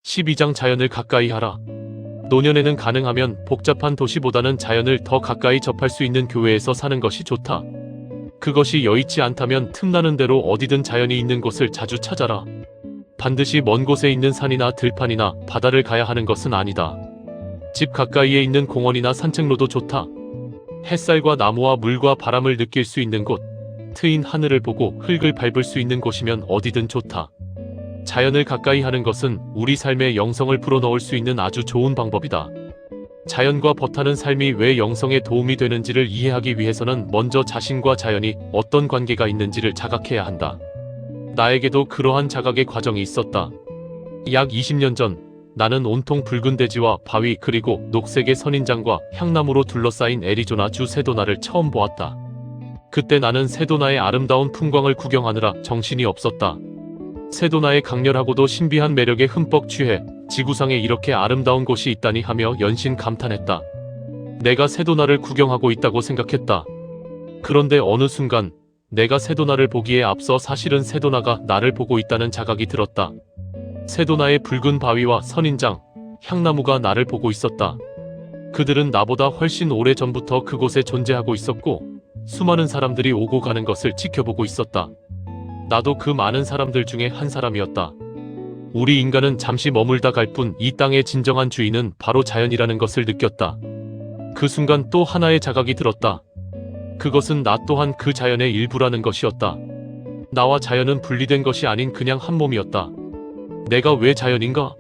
12장 자연을 가까이 하라. 노년에는 가능하면 복잡한 도시보다는 자연을 더 가까이 접할 수 있는 교외에서 사는 것이 좋다. 그것이 여의치 않다면 틈나는 대로 어디든 자연이 있는 곳을 자주 찾아라. 반드시 먼 곳에 있는 산이나 들판이나 바다를 가야 하는 것은 아니다. 집 가까이에 있는 공원이나 산책로도 좋다. 햇살과 나무와 물과 바람을 느낄 수 있는 곳, 트인 하늘을 보고 흙을 밟을 수 있는 곳이면 어디든 좋다. 자연을 가까이 하는 것은 우리 삶에 영성을 불어넣을 수 있는 아주 좋은 방법이다. 자연과 벗하는 삶이 왜 영성에 도움이 되는지를 이해하기 위해서는 먼저 자신과 자연이 어떤 관계가 있는지를 자각해야 한다. 나에게도 그러한 자각의 과정이 있었다. 약 20년 전 나는 온통 붉은 대지와 바위 그리고 녹색의 선인장과 향나무로 둘러싸인 애리조나주 세도나를 처음 보았다. 그때 나는 세도나의 아름다운 풍광을 구경하느라 정신이 없었다. 세도나의 강렬하고도 신비한 매력에 흠뻑 취해 지구상에 이렇게 아름다운 곳이 있다니 하며 연신 감탄했다. 내가 세도나를 구경하고 있다고 생각했다. 그런데 어느 순간 내가 세도나를 보기에 앞서 사실은 세도나가 나를 보고 있다는 자각이 들었다. 세도나의 붉은 바위와 선인장, 향나무가 나를 보고 있었다. 그들은 나보다 훨씬 오래 전부터 그곳에 존재하고 있었고 수많은 사람들이 오고 가는 것을 지켜보고 있었다. 나도 그 많은 사람들 중에 한 사람이었다. 우리 인간은 잠시 머물다 갈 뿐 이 땅의 진정한 주인은 바로 자연이라는 것을 느꼈다. 그 순간 또 하나의 자각이 들었다. 그것은 나 또한 그 자연의 일부라는 것이었다. 나와 자연은 분리된 것이 아닌 그냥 한 몸이었다. 내가 왜 자연인가?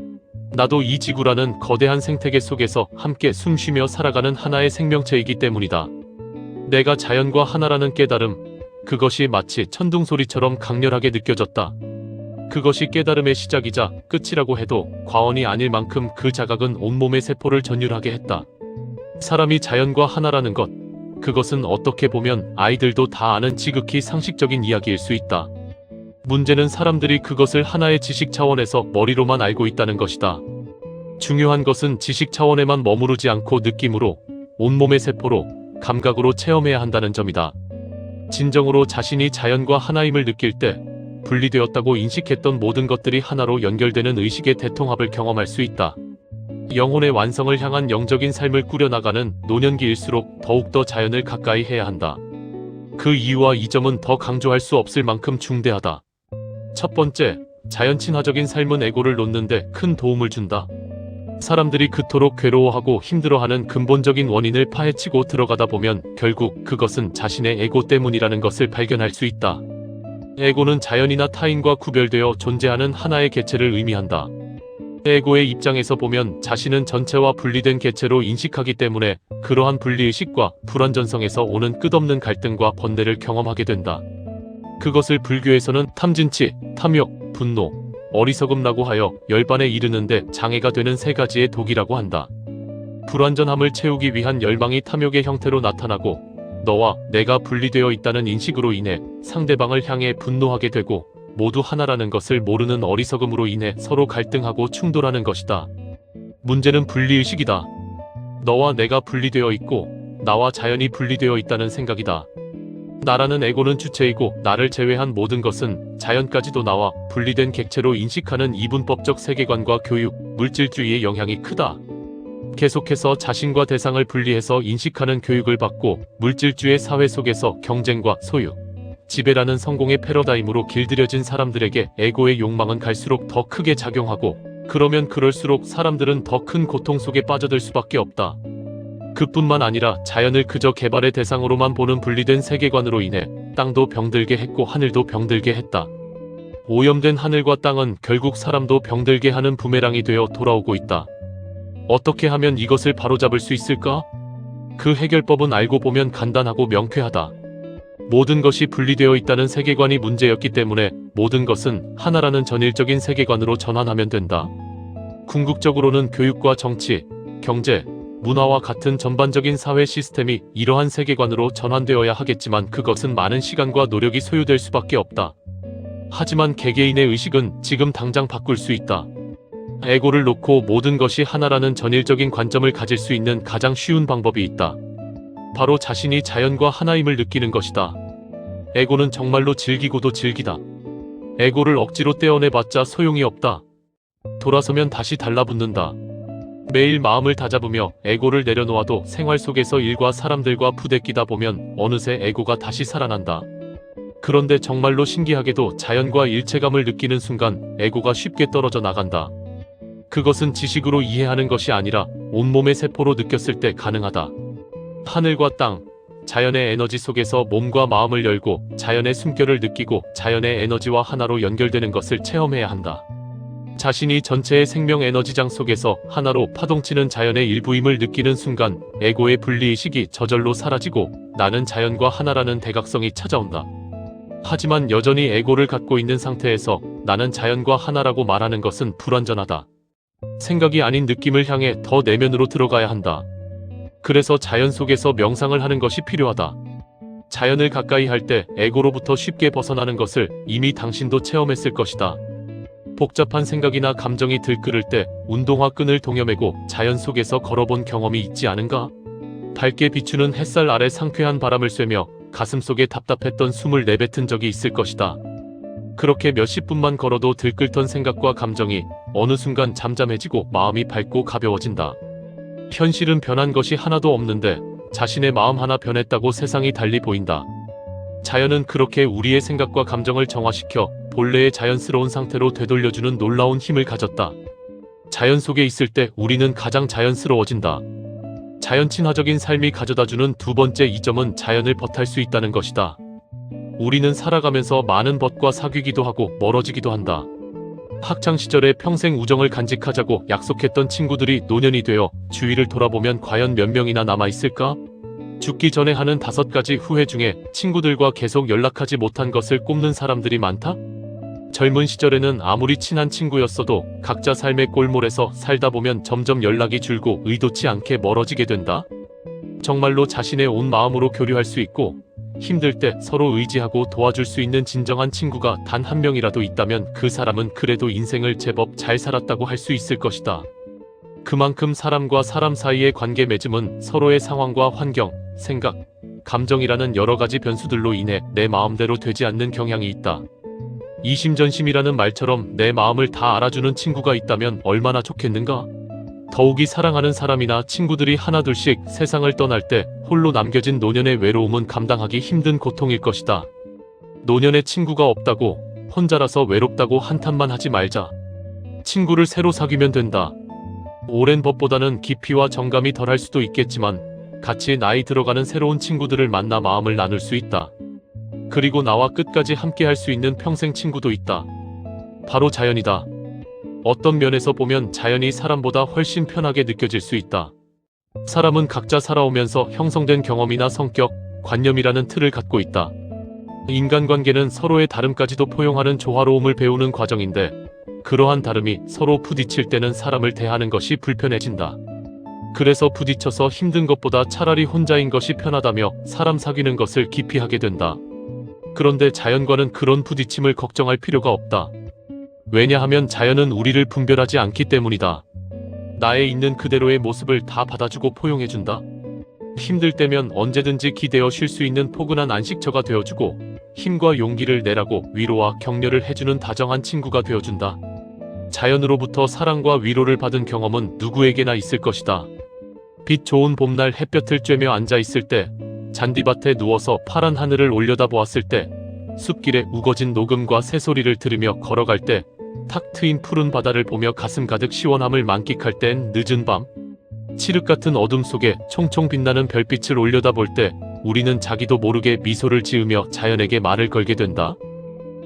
나도 이 지구라는 거대한 생태계 속에서 함께 숨쉬며 살아가는 하나의 생명체이기 때문이다. 내가 자연과 하나라는 깨달음, 그것이 마치 천둥소리처럼 강렬하게 느껴졌다. 그것이 깨달음의 시작이자 끝이라고 해도 과언이 아닐 만큼 그 자각은 온몸의 세포를 전율하게 했다. 사람이 자연과 하나라는 것, 그것은 어떻게 보면 아이들도 다 아는 지극히 상식적인 이야기일 수 있다. 문제는 사람들이 그것을 하나의 지식 차원에서 머리로만 알고 있다는 것이다. 중요한 것은 지식 차원에만 머무르지 않고 느낌으로, 온몸의 세포로, 감각으로 체험해야 한다는 점이다. 진정으로 자신이 자연과 하나임을 느낄 때 분리되었다고 인식했던 모든 것들이 하나로 연결되는 의식의 대통합을 경험할 수 있다. 영혼의 완성을 향한 영적인 삶을 꾸려나가는 노년기일수록 더욱더 자연을 가까이 해야 한다. 그 이유와 이 점은 더 강조할 수 없을 만큼 중대하다. 첫 번째, 자연 친화적인 삶은 에고를 놓는데 큰 도움을 준다. 사람들이 그토록 괴로워하고 힘들어하는 근본적인 원인을 파헤치고 들어가다 보면 결국 그것은 자신의 에고 때문이라는 것을 발견할 수 있다. 에고는 자연이나 타인과 구별되어 존재하는 하나의 개체를 의미한다. 에고의 입장에서 보면 자신은 전체와 분리된 개체로 인식하기 때문에 그러한 분리의식과 불완전성에서 오는 끝없는 갈등과 번뇌를 경험하게 된다. 그것을 불교에서는 탐진치, 탐욕, 분노, 어리석음라고 하여 열반에 이르는데 장애가 되는 세 가지의 독이라고 한다. 불완전함을 채우기 위한 열망이 탐욕의 형태로 나타나고 너와 내가 분리되어 있다는 인식으로 인해 상대방을 향해 분노하게 되고 모두 하나라는 것을 모르는 어리석음으로 인해 서로 갈등하고 충돌하는 것이다. 문제는 분리의식이다. 너와 내가 분리되어 있고 나와 자연이 분리되어 있다는 생각이다. 나라는 에고는 주체이고 나를 제외한 모든 것은 자연까지도 나와 분리된 객체로 인식하는 이분법적 세계관과 교육, 물질주의의 영향이 크다. 계속해서 자신과 대상을 분리해서 인식하는 교육을 받고 물질주의 사회 속에서 경쟁과 소유, 지배라는 성공의 패러다임으로 길들여진 사람들에게 에고의 욕망은 갈수록 더 크게 작용하고 그러면 그럴수록 사람들은 더 큰 고통 속에 빠져들 수밖에 없다. 그뿐만 아니라 자연을 그저 개발의 대상으로만 보는 분리된 세계관으로 인해 땅도 병들게 했고 하늘도 병들게 했다. 오염된 하늘과 땅은 결국 사람도 병들게 하는 부메랑이 되어 돌아오고 있다. 어떻게 하면 이것을 바로잡을 수 있을까? 그 해결법은 알고 보면 간단하고 명쾌하다. 모든 것이 분리되어 있다는 세계관이 문제였기 때문에 모든 것은 하나라는 전일적인 세계관으로 전환하면 된다. 궁극적으로는 교육과 정치, 경제, 문화와 같은 전반적인 사회 시스템이 이러한 세계관으로 전환되어야 하겠지만 그것은 많은 시간과 노력이 소요될 수밖에 없다. 하지만 개개인의 의식은 지금 당장 바꿀 수 있다. 에고를 놓고 모든 것이 하나라는 전일적인 관점을 가질 수 있는 가장 쉬운 방법이 있다. 바로 자신이 자연과 하나임을 느끼는 것이다. 에고는 정말로 즐기고도 즐기다. 에고를 억지로 떼어내봤자 소용이 없다. 돌아서면 다시 달라붙는다. 매일 마음을 다잡으며 에고를 내려놓아도 생활 속에서 일과 사람들과 부대끼다 보면 어느새 에고가 다시 살아난다. 그런데 정말로 신기하게도 자연과 일체감을 느끼는 순간 에고가 쉽게 떨어져 나간다. 그것은 지식으로 이해하는 것이 아니라 온몸의 세포로 느꼈을 때 가능하다. 하늘과 땅, 자연의 에너지 속에서 몸과 마음을 열고 자연의 숨결을 느끼고 자연의 에너지와 하나로 연결되는 것을 체험해야 한다. 자신이 전체의 생명 에너지장 속에서 하나로 파동치는 자연의 일부임을 느끼는 순간 에고의 분리의식이 저절로 사라지고 나는 자연과 하나라는 대각성이 찾아온다. 하지만 여전히 에고를 갖고 있는 상태에서 나는 자연과 하나라고 말하는 것은 불완전하다. 생각이 아닌 느낌을 향해 더 내면으로 들어가야 한다. 그래서 자연 속에서 명상을 하는 것이 필요하다. 자연을 가까이 할 때 에고로부터 쉽게 벗어나는 것을 이미 당신도 체험했을 것이다. 복잡한 생각이나 감정이 들끓을 때 운동화 끈을 동여매고 자연 속에서 걸어본 경험이 있지 않은가? 밝게 비추는 햇살 아래 상쾌한 바람을 쐬며 가슴속에 답답했던 숨을 내뱉은 적이 있을 것이다. 그렇게 몇십 분만 걸어도 들끓던 생각과 감정이 어느 순간 잠잠해지고 마음이 밝고 가벼워진다. 현실은 변한 것이 하나도 없는데 자신의 마음 하나 변했다고 세상이 달리 보인다. 자연은 그렇게 우리의 생각과 감정을 정화시켜 본래의 자연스러운 상태로 되돌려주는 놀라운 힘을 가졌다. 자연 속에 있을 때 우리는 가장 자연스러워진다. 자연 친화적인 삶이 가져다주는 두 번째 이점은 자연을 벗할 수 있다는 것이다. 우리는 살아가면서 많은 벗과 사귀기도 하고 멀어지기도 한다. 학창시절에 평생 우정을 간직하자고 약속했던 친구들이 노년이 되어 주위를 돌아보면 과연 몇 명이나 남아있을까? 죽기 전에 하는 5가지 후회 중에 친구들과 계속 연락하지 못한 것을 꼽는 사람들이 많다? 젊은 시절에는 아무리 친한 친구였어도 각자 삶의 골몰에서 살다 보면 점점 연락이 줄고 의도치 않게 멀어지게 된다. 정말로 자신의 온 마음으로 교류할 수 있고 힘들 때 서로 의지하고 도와줄 수 있는 진정한 친구가 단 한 명이라도 있다면 그 사람은 그래도 인생을 제법 잘 살았다고 할 수 있을 것이다. 그만큼 사람과 사람 사이의 관계 맺음은 서로의 상황과 환경, 생각, 감정이라는 여러 가지 변수들로 인해 내 마음대로 되지 않는 경향이 있다. 이심전심이라는 말처럼 내 마음을 다 알아주는 친구가 있다면 얼마나 좋겠는가? 더욱이 사랑하는 사람이나 친구들이 하나둘씩 세상을 떠날 때 홀로 남겨진 노년의 외로움은 감당하기 힘든 고통일 것이다. 노년에 친구가 없다고, 혼자라서 외롭다고 한탄만 하지 말자. 친구를 새로 사귀면 된다. 오랜 법보다는 깊이와 정감이 덜할 수도 있겠지만 같이 나이 들어가는 새로운 친구들을 만나 마음을 나눌 수 있다. 그리고 나와 끝까지 함께 할 수 있는 평생 친구도 있다. 바로 자연이다. 어떤 면에서 보면 자연이 사람보다 훨씬 편하게 느껴질 수 있다. 사람은 각자 살아오면서 형성된 경험이나 성격, 관념이라는 틀을 갖고 있다. 인간관계는 서로의 다름까지도 포용하는 조화로움을 배우는 과정인데 그러한 다름이 서로 부딪힐 때는 사람을 대하는 것이 불편해진다. 그래서 부딪혀서 힘든 것보다 차라리 혼자인 것이 편하다며 사람 사귀는 것을 기피하게 된다. 그런데 자연과는 그런 부딪힘을 걱정할 필요가 없다. 왜냐하면 자연은 우리를 분별하지 않기 때문이다. 나에 있는 그대로의 모습을 다 받아주고 포용해준다. 힘들 때면 언제든지 기대어 쉴 수 있는 포근한 안식처가 되어주고 힘과 용기를 내라고 위로와 격려를 해주는 다정한 친구가 되어준다. 자연으로부터 사랑과 위로를 받은 경험은 누구에게나 있을 것이다. 빛 좋은 봄날 햇볕을 쬐며 앉아있을 때, 잔디밭에 누워서 파란 하늘을 올려다보았을 때, 숲길에 우거진 녹음과 새소리를 들으며 걸어갈 때, 탁 트인 푸른 바다를 보며 가슴 가득 시원함을 만끽할 땐 늦은 밤, 칠흑 같은 어둠 속에 총총 빛나는 별빛을 올려다볼 때 우리는 자기도 모르게 미소를 지으며 자연에게 말을 걸게 된다.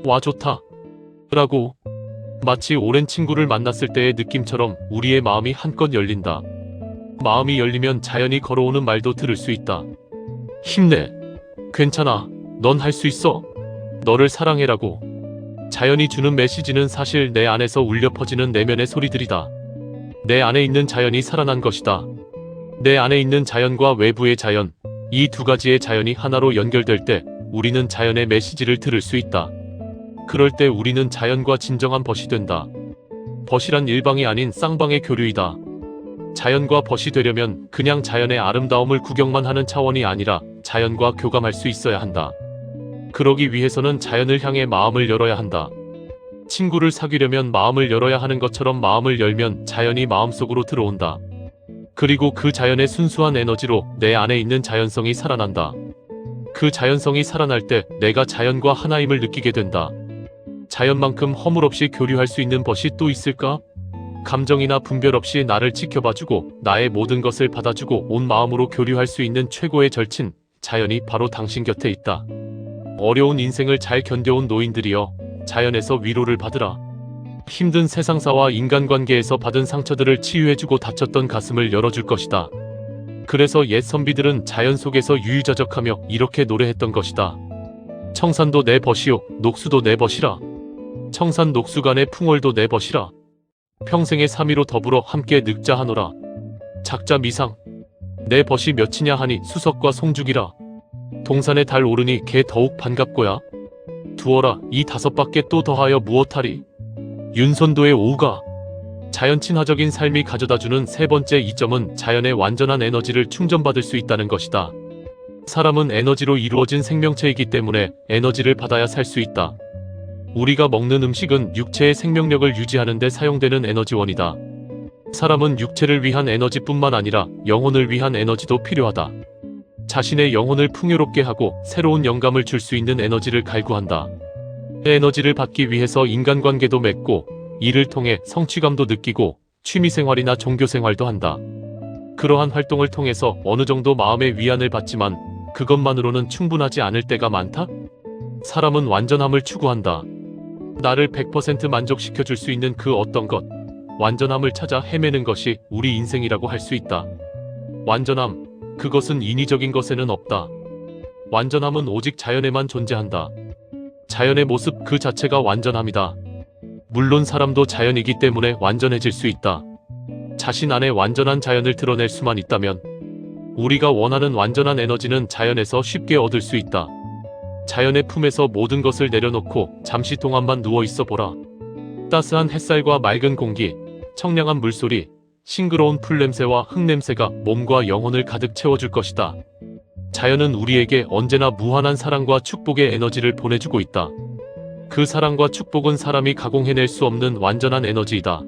와 좋다. 라고. 마치 오랜 친구를 만났을 때의 느낌처럼 우리의 마음이 한껏 열린다. 마음이 열리면 자연이 걸어오는 말도 들을 수 있다. 힘내. 괜찮아. 넌 할 수 있어. 너를 사랑해라고. 자연이 주는 메시지는 사실 내 안에서 울려 퍼지는 내면의 소리들이다. 내 안에 있는 자연이 살아난 것이다. 내 안에 있는 자연과 외부의 자연, 이 두 가지의 자연이 하나로 연결될 때 우리는 자연의 메시지를 들을 수 있다. 그럴 때 우리는 자연과 진정한 벗이 된다. 벗이란 일방이 아닌 쌍방의 교류이다. 자연과 벗이 되려면 그냥 자연의 아름다움을 구경만 하는 차원이 아니라 자연과 교감할 수 있어야 한다. 그러기 위해서는 자연을 향해 마음을 열어야 한다. 친구를 사귀려면 마음을 열어야 하는 것처럼 마음을 열면 자연이 마음속으로 들어온다. 그리고 그 자연의 순수한 에너지로 내 안에 있는 자연성이 살아난다. 그 자연성이 살아날 때 내가 자연과 하나임을 느끼게 된다. 자연만큼 허물 없이 교류할 수 있는 것이 또 있을까? 감정이나 분별 없이 나를 지켜봐주고 나의 모든 것을 받아주고 온 마음으로 교류할 수 있는 최고의 절친, 자연이 바로 당신 곁에 있다. 어려운 인생을 잘 견뎌온 노인들이여, 자연에서 위로를 받으라. 힘든 세상사와 인간관계에서 받은 상처들을 치유해주고 다쳤던 가슴을 열어줄 것이다. 그래서 옛 선비들은 자연 속에서 유유자적하며 이렇게 노래했던 것이다. 청산도 내 벗이요, 녹수도 내 벗이라. 청산 녹수 간의 풍월도 내 벗이라. 평생의 삼위로 더불어 함께 늑자하노라. 작자 미상. 내 벗이 몇이냐 하니 수석과 송죽이라. 동산에 달 오르니 개 더욱 반갑고야. 두어라 이 다섯밖에 또 더하여 무엇하리. 윤선도의 오우가. 자연 친화적인 삶이 가져다주는 세 번째 이점은 자연의 완전한 에너지를 충전받을 수 있다는 것이다. 사람은 에너지로 이루어진 생명체이기 때문에 에너지를 받아야 살 수 있다. 우리가 먹는 음식은 육체의 생명력을 유지하는 데 사용되는 에너지원이다. 사람은 육체를 위한 에너지뿐만 아니라 영혼을 위한 에너지도 필요하다. 자신의 영혼을 풍요롭게 하고 새로운 영감을 줄 수 있는 에너지를 갈구한다. 에너지를 받기 위해서 인간관계도 맺고 이를 통해 성취감도 느끼고 취미생활이나 종교생활도 한다. 그러한 활동을 통해서 어느 정도 마음의 위안을 받지만 그것만으로는 충분하지 않을 때가 많다? 사람은 완전함을 추구한다. 나를 100% 만족시켜줄 수 있는 그 어떤 것, 완전함을 찾아 헤매는 것이 우리 인생이라고 할 수 있다. 완전함, 그것은 인위적인 것에는 없다. 완전함은 오직 자연에만 존재한다. 자연의 모습 그 자체가 완전함이다. 물론 사람도 자연이기 때문에 완전해질 수 있다. 자신 안에 완전한 자연을 드러낼 수만 있다면 우리가 원하는 완전한 에너지는 자연에서 쉽게 얻을 수 있다. 자연의 품에서 모든 것을 내려놓고 잠시 동안만 누워있어 보라. 따스한 햇살과 맑은 공기, 청량한 물소리, 싱그러운 풀냄새와 흙냄새가 몸과 영혼을 가득 채워줄 것이다. 자연은 우리에게 언제나 무한한 사랑과 축복의 에너지를 보내주고 있다. 그 사랑과 축복은 사람이 가공해낼 수 없는 완전한 에너지이다.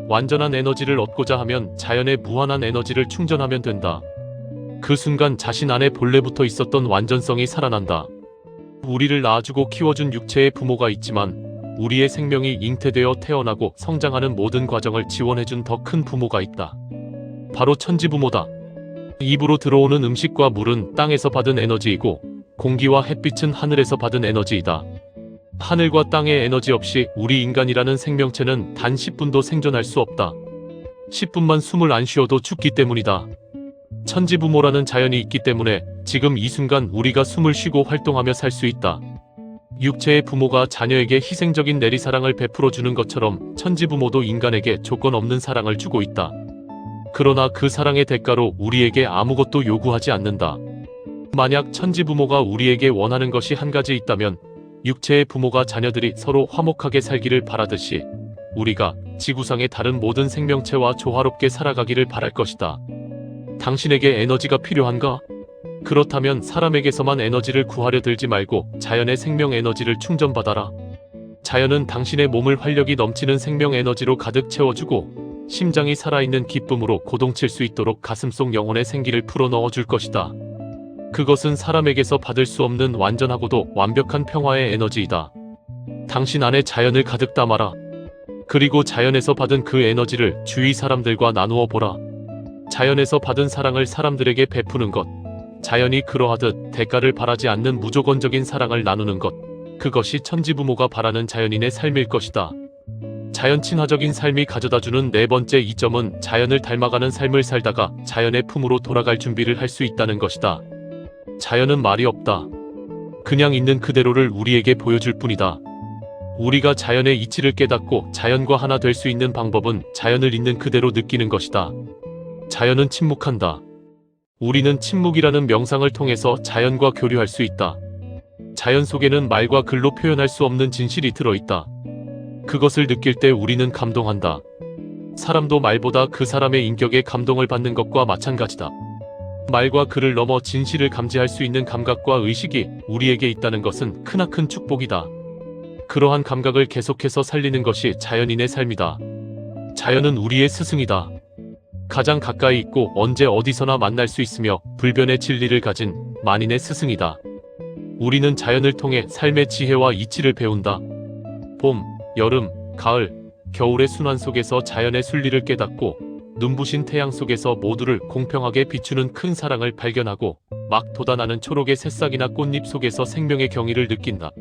완전한 에너지를 얻고자 하면 자연의 무한한 에너지를 충전하면 된다. 그 순간 자신 안에 본래 붙어 있었던 완전성이 살아난다. 우리를 낳아주고 키워준 육체의 부모가 있지만 우리의 생명이 잉태되어 태어나고 성장하는 모든 과정을 지원해준 더 큰 부모가 있다. 바로 천지부모다. 입으로 들어오는 음식과 물은 땅에서 받은 에너지이고 공기와 햇빛은 하늘에서 받은 에너지이다. 하늘과 땅의 에너지 없이 우리 인간이라는 생명체는 단 10분도 생존할 수 없다. 10분만 숨을 안 쉬어도 죽기 때문이다. 천지부모라는 자연이 있기 때문에 지금 이 순간 우리가 숨을 쉬고 활동하며 살 수 있다. 육체의 부모가 자녀에게 희생적인 내리사랑을 베풀어 주는 것처럼 천지부모도 인간에게 조건 없는 사랑을 주고 있다. 그러나 그 사랑의 대가로 우리에게 아무것도 요구하지 않는다. 만약 천지부모가 우리에게 원하는 것이 한 가지 있다면 육체의 부모가 자녀들이 서로 화목하게 살기를 바라듯이 우리가 지구상의 다른 모든 생명체와 조화롭게 살아가기를 바랄 것이다. 당신에게 에너지가 필요한가? 그렇다면 사람에게서만 에너지를 구하려 들지 말고 자연의 생명 에너지를 충전받아라. 자연은 당신의 몸을 활력이 넘치는 생명 에너지로 가득 채워주고 심장이 살아있는 기쁨으로 고동칠 수 있도록 가슴속 영혼의 생기를 풀어넣어 줄 것이다. 그것은 사람에게서 받을 수 없는 완전하고도 완벽한 평화의 에너지이다. 당신 안에 자연을 가득 담아라. 그리고 자연에서 받은 그 에너지를 주위 사람들과 나누어 보라. 자연에서 받은 사랑을 사람들에게 베푸는 것, 자연이 그러하듯 대가를 바라지 않는 무조건적인 사랑을 나누는 것, 그것이 천지부모가 바라는 자연인의 삶일 것이다. 자연 친화적인 삶이 가져다주는 네 번째 이점은 자연을 닮아가는 삶을 살다가 자연의 품으로 돌아갈 준비를 할 수 있다는 것이다. 자연은 말이 없다. 그냥 있는 그대로를 우리에게 보여줄 뿐이다. 우리가 자연의 이치를 깨닫고 자연과 하나 될 수 있는 방법은 자연을 있는 그대로 느끼는 것이다. 자연은 침묵한다. 우리는 침묵이라는 명상을 통해서 자연과 교류할 수 있다. 자연 속에는 말과 글로 표현할 수 없는 진실이 들어있다. 그것을 느낄 때 우리는 감동한다. 사람도 말보다 그 사람의 인격에 감동을 받는 것과 마찬가지다. 말과 글을 넘어 진실을 감지할 수 있는 감각과 의식이 우리에게 있다는 것은 크나큰 축복이다. 그러한 감각을 계속해서 살리는 것이 자연인의 삶이다. 자연은 우리의 스승이다. 가장 가까이 있고 언제 어디서나 만날 수 있으며 불변의 진리를 가진 만인의 스승이다. 우리는 자연을 통해 삶의 지혜와 이치를 배운다. 봄, 여름, 가을, 겨울의 순환 속에서 자연의 순리를 깨닫고 눈부신 태양 속에서 모두를 공평하게 비추는 큰 사랑을 발견하고 막 돋아나는 초록의 새싹이나 꽃잎 속에서 생명의 경의를 느낀다.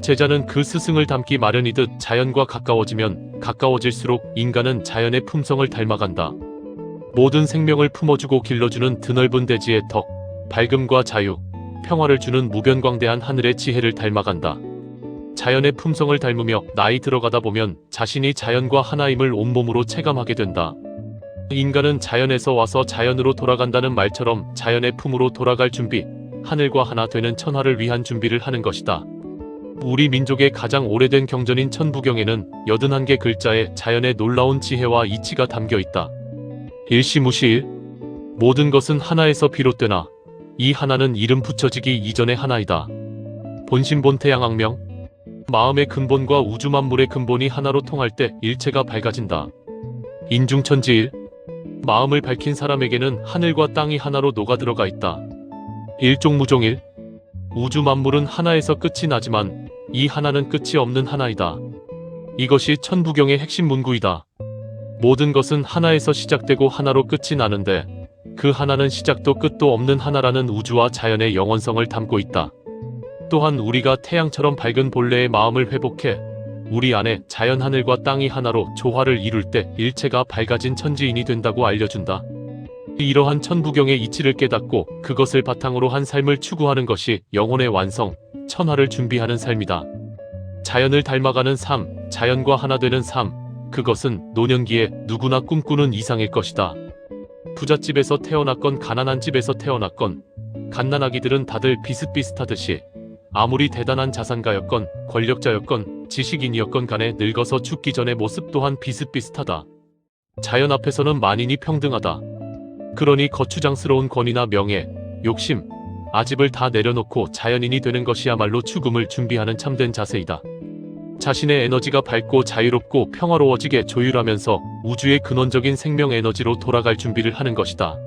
제자는 그 스승을 닮기 마련이듯 자연과 가까워지면 가까워질수록 인간은 자연의 품성을 닮아간다. 모든 생명을 품어주고 길러주는 드넓은 대지의 덕, 밝음과 자유, 평화를 주는 무변광대한 하늘의 지혜를 닮아간다. 자연의 품성을 닮으며 나이 들어가다 보면 자신이 자연과 하나임을 온몸으로 체감하게 된다. 인간은 자연에서 와서 자연으로 돌아간다는 말처럼 자연의 품으로 돌아갈 준비, 하늘과 하나 되는 천하를 위한 준비를 하는 것이다. 우리 민족의 가장 오래된 경전인 천부경에는 81개 글자에 자연의 놀라운 지혜와 이치가 담겨 있다. 일시무시일, 모든 것은 하나에서 비롯되나 이 하나는 이름 붙여지기 이전의 하나이다. 본심본태양악명, 마음의 근본과 우주 만물의 근본이 하나로 통할 때 일체가 밝아진다. 인중천지일, 마음을 밝힌 사람에게는 하늘과 땅이 하나로 녹아들어가 있다. 일종무종일, 우주 만물은 하나에서 끝이 나지만 이 하나는 끝이 없는 하나이다. 이것이 천부경의 핵심 문구이다. 모든 것은 하나에서 시작되고 하나로 끝이 나는데 그 하나는 시작도 끝도 없는 하나라는 우주와 자연의 영원성을 담고 있다. 또한 우리가 태양처럼 밝은 본래의 마음을 회복해 우리 안에 자연 하늘과 땅이 하나로 조화를 이룰 때 일체가 밝아진 천지인이 된다고 알려준다. 이러한 천부경의 이치를 깨닫고 그것을 바탕으로 한 삶을 추구하는 것이 영혼의 완성, 천하를 준비하는 삶이다. 자연을 닮아가는 삶, 자연과 하나 되는 삶, 그것은 노년기에 누구나 꿈꾸는 이상일 것이다. 부잣집에서 태어났건 가난한 집에서 태어났건 갓난아기들은 다들 비슷비슷하듯이 아무리 대단한 자산가였건 권력자였건 지식인이었건 간에 늙어서 죽기 전의 모습 또한 비슷비슷하다. 자연 앞에서는 만인이 평등하다. 그러니 거추장스러운 권위나 명예, 욕심, 아집을 다 내려놓고 자연인이 되는 것이야말로 죽음을 준비하는 참된 자세이다. 자신의 에너지가 밝고 자유롭고 평화로워지게 조율하면서 우주의 근원적인 생명 에너지로 돌아갈 준비를 하는 것이다.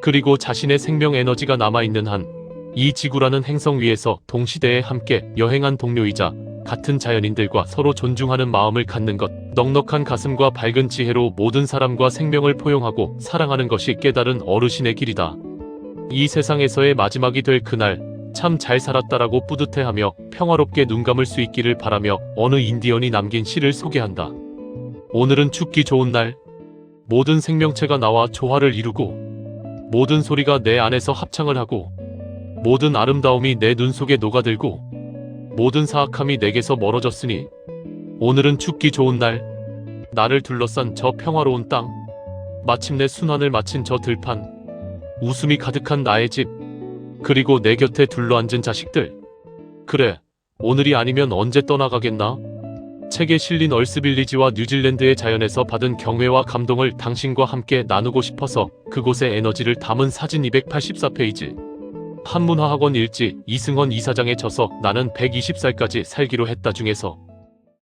그리고 자신의 생명 에너지가 남아있는 한 이 지구라는 행성 위에서 동시대에 함께 여행한 동료이자 같은 자연인들과 서로 존중하는 마음을 갖는 것, 넉넉한 가슴과 밝은 지혜로 모든 사람과 생명을 포용하고 사랑하는 것이 깨달은 어르신의 길이다. 이 세상에서의 마지막이 될 그날 참 잘 살았다라고 뿌듯해하며 평화롭게 눈 감을 수 있기를 바라며 어느 인디언이 남긴 시를 소개한다. 오늘은 죽기 좋은 날, 모든 생명체가 나와 조화를 이루고 모든 소리가 내 안에서 합창을 하고 모든 아름다움이 내 눈 속에 녹아들고 모든 사악함이 내게서 멀어졌으니 오늘은 죽기 좋은 날, 나를 둘러싼 저 평화로운 땅, 마침내 순환을 마친 저 들판, 웃음이 가득한 나의 집, 그리고 내 곁에 둘러앉은 자식들. 그래, 오늘이 아니면 언제 떠나가겠나? 책에 실린 얼스빌리지와 뉴질랜드의 자연에서 받은 경외와 감동을 당신과 함께 나누고 싶어서 그곳의 에너지를 담은 사진 284페이지. 한문화학원 일지 이승헌 이사장의 저서 나는 120살까지 살기로 했다 중에서